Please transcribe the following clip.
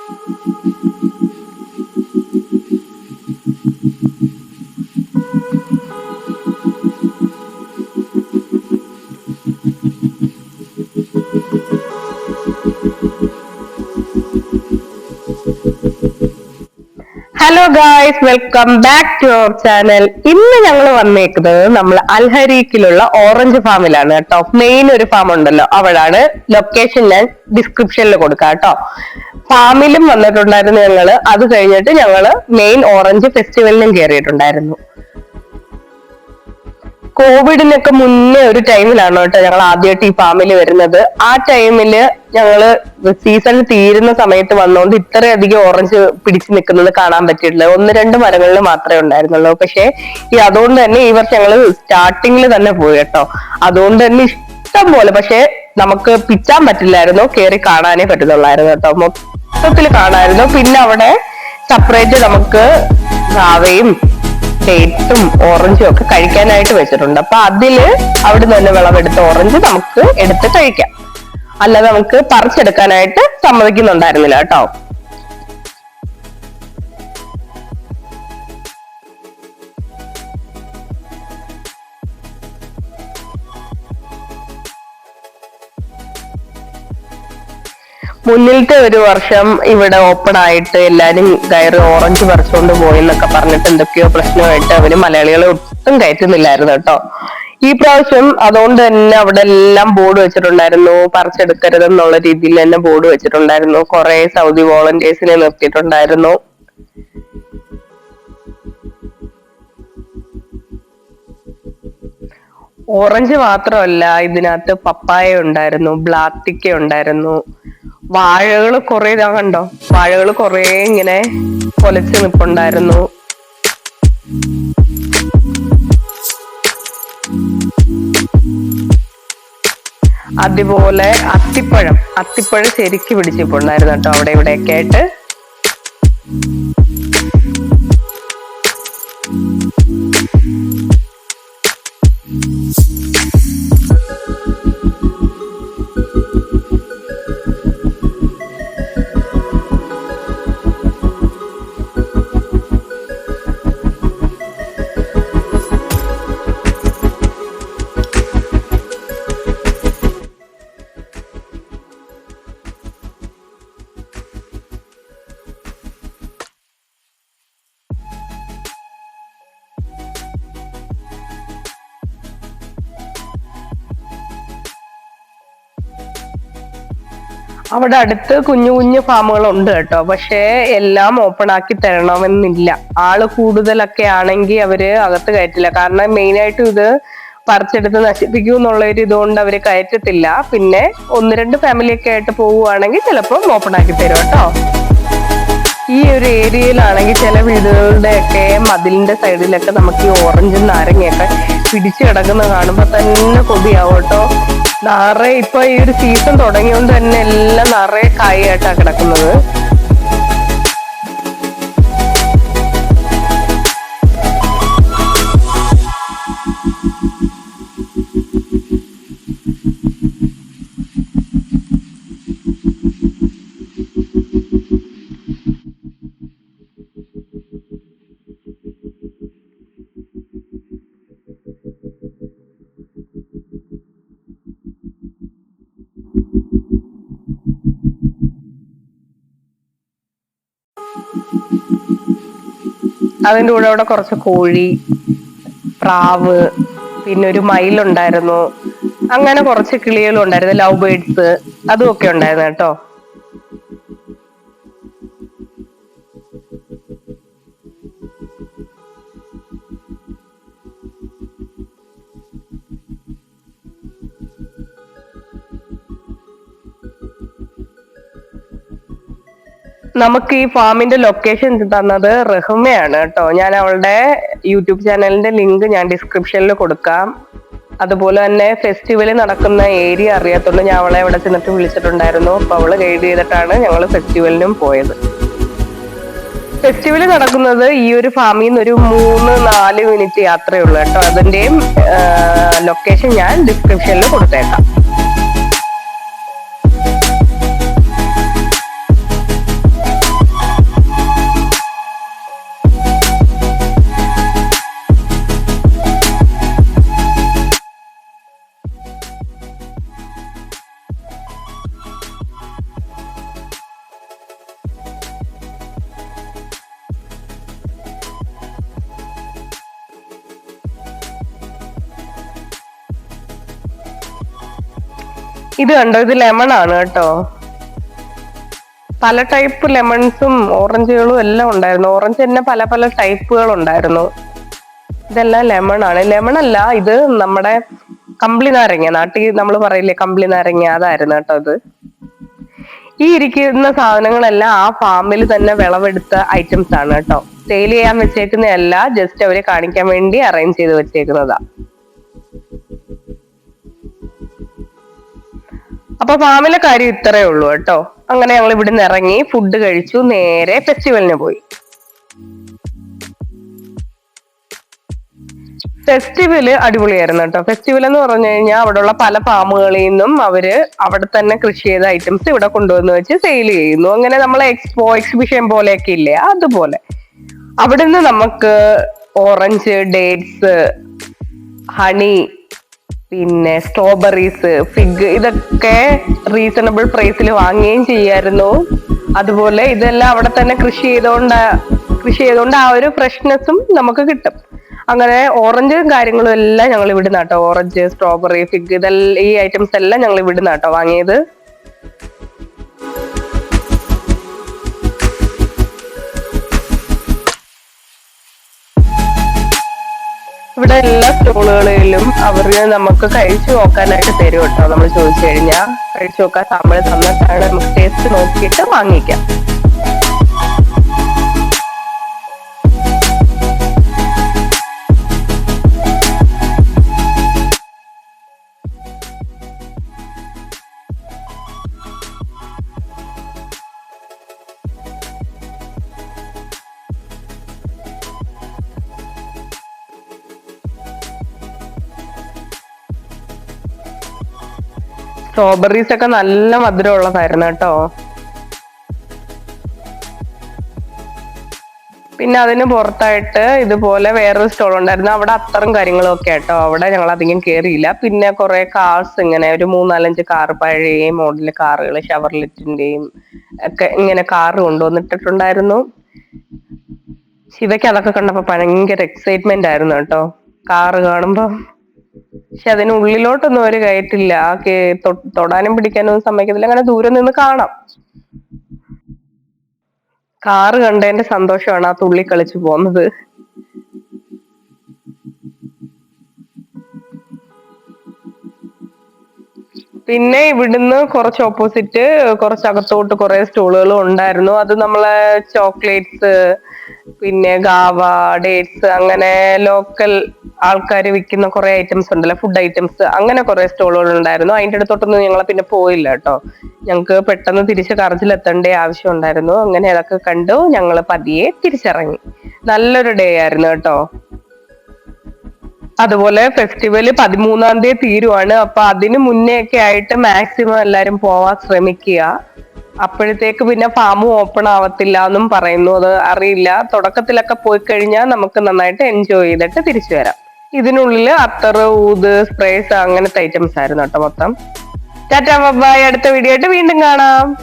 Hello guys, welcome back to our channel. ഇന്ന് ഞങ്ങൾ വന്നേക്കുന്നത് നമ്മൾ അൽഹരീക്കിലുള്ള ഓറഞ്ച് ഫാമിലാണ് കേട്ടോ. മെയിൻ ഒരു ഫാം ഉണ്ടല്ലോ, അവിടാണ്. ലൊക്കേഷൻ ഞാൻ ഡിസ്ക്രിപ്ഷനിൽ കൊടുക്കാം കേട്ടോ. ഫാമിലും വന്നിട്ടുണ്ടായിരുന്നു ഞങ്ങള്. അത് കഴിഞ്ഞിട്ട് ഞങ്ങള് മെയിൻ ഓറഞ്ച് ഫെസ്റ്റിവലിനും കയറിയിട്ടുണ്ടായിരുന്നു. കോവിഡിനൊക്കെ മുന്നേ ഒരു ടൈമിലാണ് കേട്ടോ ഞങ്ങൾ ആദ്യമായിട്ട് ഈ ഫാമിൽ വരുന്നത്. ആ ടൈമില് ഞങ്ങള് സീസൺ തീരുന്ന സമയത്ത് വന്നോണ്ട് ഇത്രയധികം ഓറഞ്ച് പിടിച്ചു നിൽക്കുന്നത് കാണാൻ പറ്റിയിട്ടില്ല. ഒന്ന് രണ്ട് മരങ്ങളിൽ മാത്രമേ ഉണ്ടായിരുന്നുള്ളൂ. പക്ഷെ അതുകൊണ്ട് തന്നെ ഈ വർഷം ഞങ്ങള് സ്റ്റാർട്ടിങ്ങിൽ തന്നെ പോയി കേട്ടോ. അതുകൊണ്ട് തന്നെ ഇഷ്ടം പോലെ, പക്ഷെ നമുക്ക് പിച്ചാൻ പറ്റില്ലായിരുന്നു, കയറി കാണാനേ പറ്റുന്നുള്ളായിരുന്നു കേട്ടോ. മൊത്തത്തിൽ കാണായിരുന്നു. പിന്നെ അവിടെ സെപ്പറേറ്റ് നമുക്ക് റാവയും ഡേറ്റ്സും ഓറഞ്ചും ഒക്കെ കഴിക്കാനായിട്ട് വെച്ചിട്ടുണ്ട്. അപ്പൊ അതില് അവിടെ നിന്ന് വിളവെടുത്ത ഓറഞ്ച് നമുക്ക് എടുത്ത് കഴിക്കാം. അല്ലാതെ നമുക്ക് പറിച്ചെടുക്കാനായിട്ട് സമ്മതിക്കുന്നുണ്ടായിരുന്നില്ല കേട്ടോ. മുന്നിലത്തെ ഒരു വർഷം ഇവിടെ ഓപ്പൺ ആയിട്ട് എല്ലാരും കയറി ഓറഞ്ച് പറിച്ചുകൊണ്ട് പോയി എന്നൊക്കെ പറഞ്ഞിട്ട് എന്തൊക്കെയോ പ്രശ്നമായിട്ട് അവര് മലയാളികളെ ഒട്ടും കയറ്റുന്നില്ലായിരുന്നു കേട്ടോ. ഈ പ്രാവശ്യം അതുകൊണ്ട് തന്നെ അവിടെ എല്ലാം ബോർഡ് വെച്ചിട്ടുണ്ടായിരുന്നു, പറിച്ചെടുക്കരുത് എന്നുള്ള രീതിയിൽ തന്നെ ബോർഡ് വെച്ചിട്ടുണ്ടായിരുന്നു. കുറെ സൗദി വോളണ്ടിയേഴ്സിനെ നിർത്തിയിട്ടുണ്ടായിരുന്നു. ഓറഞ്ച് മാത്രമല്ല, ഇതിനകത്ത് പപ്പായ ഉണ്ടായിരുന്നു, ബ്ലാത്തിക്ക ഉണ്ടായിരുന്നു, വാഴകൾ കുറെ ഇതാ കണ്ടോ, വാഴകൾ കുറെ ഇങ്ങനെ കൊലച്ച് നിപ്പുണ്ടായിരുന്നു. അതുപോലെ അത്തിപ്പഴം ശരിക്ക് പിടിച്ചിട്ടുണ്ടായിരുന്നു കേട്ടോ അവിടെ ഇവിടെയൊക്കെ ആയിട്ട്. അവിടെ അടുത്ത് കുഞ്ഞു കുഞ്ഞു ഫാമുകൾ ഉണ്ട് കേട്ടോ. പക്ഷെ എല്ലാം ഓപ്പൺ ആക്കി തരണമെന്നില്ല. ആള് കൂടുതലൊക്കെ ആണെങ്കിൽ അവര് അകത്ത് കയറ്റില്ല. കാരണം മെയിൻ ആയിട്ടും ഇത് പറിച്ചെടുത്ത് നശിപ്പിക്കൂ എന്നുള്ള ഒരു ഇതുകൊണ്ട് അവര് കയറ്റത്തില്ല. പിന്നെ ഒന്ന് രണ്ട് ഫാമിലിയൊക്കെ ആയിട്ട് പോവുകയാണെങ്കിൽ ചിലപ്പോൾ ഓപ്പൺ ആക്കി തരും കേട്ടോ. ഈ ഒരു ഏരിയയിലാണെങ്കിൽ ചില വീടുകളുടെ ഒക്കെ മതിലിന്റെ സൈഡിലൊക്കെ നമുക്ക് ഈ ഓറഞ്ചും നാരങ്ങയൊക്കെ പിടിച്ചു കിടക്കുന്ന കാണുമ്പോ തന്നെ കൊതിയാവും കേട്ടോ. നിറയെ ഇപ്പൊ ഈ ഒരു സീസൺ തുടങ്ങിയോണ്ട് തന്നെ എല്ലാം നിറയെ കായായിട്ടാ കിടക്കുന്നത്. അതിൻ്റെ കൂടെ അവിടെ കുറച്ച് കോഴി, പ്രാവ്, പിന്നെ ഒരു മയിലുണ്ടായിരുന്നു. അങ്ങനെ കുറച്ച് കിളികളും ഉണ്ടായിരുന്നു, ലവ് ബേർഡ്സ്, അതും ഒക്കെ ഉണ്ടായിരുന്നു കേട്ടോ. നമുക്ക് ഈ ഫാമിന്റെ ലൊക്കേഷൻ തന്നത് റഹ്മയാണ് കേട്ടോ. ഞാൻ അവളുടെ യൂട്യൂബ് ചാനലിന്റെ ലിങ്ക് ഞാൻ ഡിസ്ക്രിപ്ഷനിൽ കൊടുക്കാം. അതുപോലെ തന്നെ ഫെസ്റ്റിവൽ നടക്കുന്ന ഏരിയ അറിയാത്തോണ്ട് ഞാൻ അവളെ അവിടെ ചെന്നിട്ട് വിളിച്ചിട്ടുണ്ടായിരുന്നു. അപ്പൊ അവള് ഗൈഡ് ചെയ്തിട്ടാണ് ഞങ്ങൾ ഫെസ്റ്റിവലിനും പോയത്. ഫെസ്റ്റിവൽ നടക്കുന്നത് ഈ ഒരു ഫാമിൽ നിന്ന് ഒരു 3-4 മിനിറ്റ് യാത്രയുള്ളൂ കേട്ടോ. അതിന്റെയും ലൊക്കേഷൻ ഞാൻ ഡിസ്ക്രിപ്ഷനിൽ കൊടുത്തേക്കാം. ഇത് കണ്ടോ, ഇത് ലെമൺ ആണ് കേട്ടോ. പല ടൈപ്പ് ലെമൺസും ഓറഞ്ചുകളും എല്ലാം ഉണ്ടായിരുന്നു. ഓറഞ്ച് തന്നെ പല പല ടൈപ്പുകൾ ഉണ്ടായിരുന്നു. ഇതെല്ലാം ലെമൺ ആണ്. ലെമൺ അല്ല, ഇത് നമ്മുടെ കമ്പിളി നാരങ്ങ, നാട്ടിൽ നമ്മൾ പറയില്ലേ കമ്പിളി നാരങ്ങ, അതായിരുന്നു കേട്ടോ ഇത്. ഈ ഇരിക്കുന്ന സാധനങ്ങളെല്ലാം ആ ഫാമിൽ തന്നെ വിളവെടുത്ത ഐറ്റംസ് ആണ് കേട്ടോ. സെയിൽ ചെയ്യാൻ വെച്ചേക്കുന്നതല്ല, ജസ്റ്റ് അവരെ കാണിക്കാൻ വേണ്ടി അറേഞ്ച് ചെയ്ത് വെച്ചേക്കുന്നതാ. അപ്പൊ ഫാമിലെ കാര്യം ഇത്രയേ ഉള്ളൂ കേട്ടോ. അങ്ങനെ ഞങ്ങൾ ഇവിടുന്ന് ഇറങ്ങി ഫുഡ് കഴിച്ചു, നേരെ ഫെസ്റ്റിവലിന് പോയി. ഫെസ്റ്റിവല് അടിപൊളിയായിരുന്നു കേട്ടോ. ഫെസ്റ്റിവൽ എന്ന് പറഞ്ഞു കഴിഞ്ഞാൽ അവിടെയുള്ള പല ഫാമുകളിൽ നിന്നും അവര് അവിടെ തന്നെ കൃഷി ചെയ്ത ഐറ്റംസ് ഇവിടെ കൊണ്ടുവന്ന് വെച്ച് സെയിൽ ചെയ്യുന്നു. അങ്ങനെ നമ്മളെ എക്സിബിഷൻ പോലെയൊക്കെ ഇല്ലേ, അതുപോലെ. അവിടുന്ന് നമുക്ക് ഓറഞ്ച്, ഡേറ്റ്സ്, ഹണി, പിന്നെ സ്ട്രോബെറീസ്, ഫിഗ്, ഇതൊക്കെ റീസണബിൾ പ്രൈസിൽ വാങ്ങുകയും ചെയ്യായിരുന്നു. അതുപോലെ ഇതെല്ലാം അവിടെ തന്നെ കൃഷി ചെയ്തുകൊണ്ട് ആ ഒരു ഫ്രഷ്നെസ്സും നമുക്ക് കിട്ടും. അങ്ങനെ ഓറഞ്ചും കാര്യങ്ങളും എല്ലാം ഞങ്ങൾ ഇവിടുന്ന് കേട്ടോ. ഓറഞ്ച്, സ്ട്രോബെറി, ഫിഗ്, ഇതെല്ലാം ഈ ഐറ്റംസ് എല്ലാം ഞങ്ങൾ ഇവിടുന്ന് കേട്ടോ വാങ്ങിയത്. ഇവിടെ എല്ലാ സ്റ്റോളുകളിലും അവര് നമുക്ക് കഴിച്ചു നോക്കാനായിട്ട് തരും കേട്ടോ. നമ്മൾ ചോദിച്ചു കഴിഞ്ഞാൽ കഴിച്ചു നോക്കാൻ സാമ്പിൾ തന്നിട്ടാണ് നമുക്ക് ടേസ്റ്റ് നോക്കിയിട്ട് വാങ്ങിക്കാം. സ്ട്രോബെറീസ് ഒക്കെ നല്ല മധുരം ഉള്ളതായിരുന്നു കേട്ടോ. പിന്നെ അതിന് പുറത്തായിട്ട് ഇതുപോലെ വേറൊരു സ്റ്റോൾ ഉണ്ടായിരുന്നു. അവിടെ അത്തറും കാര്യങ്ങളും ഒക്കെ കേട്ടോ. അവിടെ ഞങ്ങൾ അധികം കയറിയില്ല. പിന്നെ കുറെ കാർസ്, ഇങ്ങനെ ഒരു 3-4-5 കാർ, പഴയ മോഡൽ കാറുകൾ, ഷവർലെറ്റിന്റെയും ഒക്കെ ഇങ്ങനെ കാറ് കൊണ്ടുവന്നിട്ടുണ്ടായിരുന്നു. ശിവയ്ക്ക് അതൊക്കെ കണ്ടപ്പോ ഭയങ്കര എക്സൈറ്റ്മെന്റ് ആയിരുന്നു കേട്ടോ, കാറ് കാണുമ്പോ. പക്ഷെ അതിനുള്ളിലോട്ടൊന്നും അവര് കയറ്റില്ല, തൊടാനും പിടിക്കാനും സമ്മതിക്കത്തില്ല. അങ്ങനെ ദൂരെ നിന്ന് കാണാം. കാറ് കണ്ടതിന്റെ സന്തോഷമാണ് ആ തുള്ളി കളിച്ചു പോകുന്നത്. പിന്നെ ഇവിടുന്ന് കുറച്ച് ഓപ്പോസിറ്റ് കുറച്ച് അകത്തോട്ട് കുറെ സ്റ്റോളുകളും ഉണ്ടായിരുന്നു. അത് നമ്മളെ ചോക്ലേറ്റ്സ്, പിന്നെ ഗാവ, ഡേറ്റ്സ്, അങ്ങനെ ലോക്കൽ ആൾക്കാർ വിൽക്കുന്ന കുറെ ഐറ്റംസ് ഉണ്ടല്ലോ, ഫുഡ് ഐറ്റംസ്, അങ്ങനെ കുറെ സ്റ്റോളുകൾ ഉണ്ടായിരുന്നു. അതിന്റെ അടുത്തോട്ടൊന്നും ഞങ്ങളെ പിന്നെ പോയില്ല കേട്ടോ. ഞങ്ങൾക്ക് പെട്ടെന്ന് തിരിച്ച് കറച്ചിലെത്തേണ്ട ആവശ്യം ഉണ്ടായിരുന്നു. അങ്ങനെ അതൊക്കെ കണ്ടു ഞങ്ങൾ പതിയെ തിരിച്ചിറങ്ങി. നല്ലൊരു ഡേ ആയിരുന്നു കേട്ടോ. അതുപോലെ ഫെസ്റ്റിവല് 13-ാം തീയതി തീരുവാണ്. അപ്പൊ അതിന് മുന്നേ ഒക്കെ ആയിട്ട് മാക്സിമം എല്ലാരും പോവാൻ ശ്രമിക്കുക. അപ്പോഴത്തേക്ക് പിന്നെ ഫാമും ഓപ്പൺ ആവത്തില്ല എന്നും പറയുന്നു. അത് അറിയില്ല. തുടക്കത്തിലൊക്കെ പോയി കഴിഞ്ഞാൽ നമുക്ക് നന്നായിട്ട് എൻജോയ് ചെയ്തിട്ട് തിരിച്ചു വരാം. ഇതിനുള്ളിൽ അത്തറ്, ഊത്, സ്പ്രേസ്, അങ്ങനത്തെ ഐറ്റംസ് ആയിരുന്നു കേട്ടോ മൊത്തം. Tata bye. അടുത്ത വീഡിയോ ആയിട്ട് വീണ്ടും കാണാം.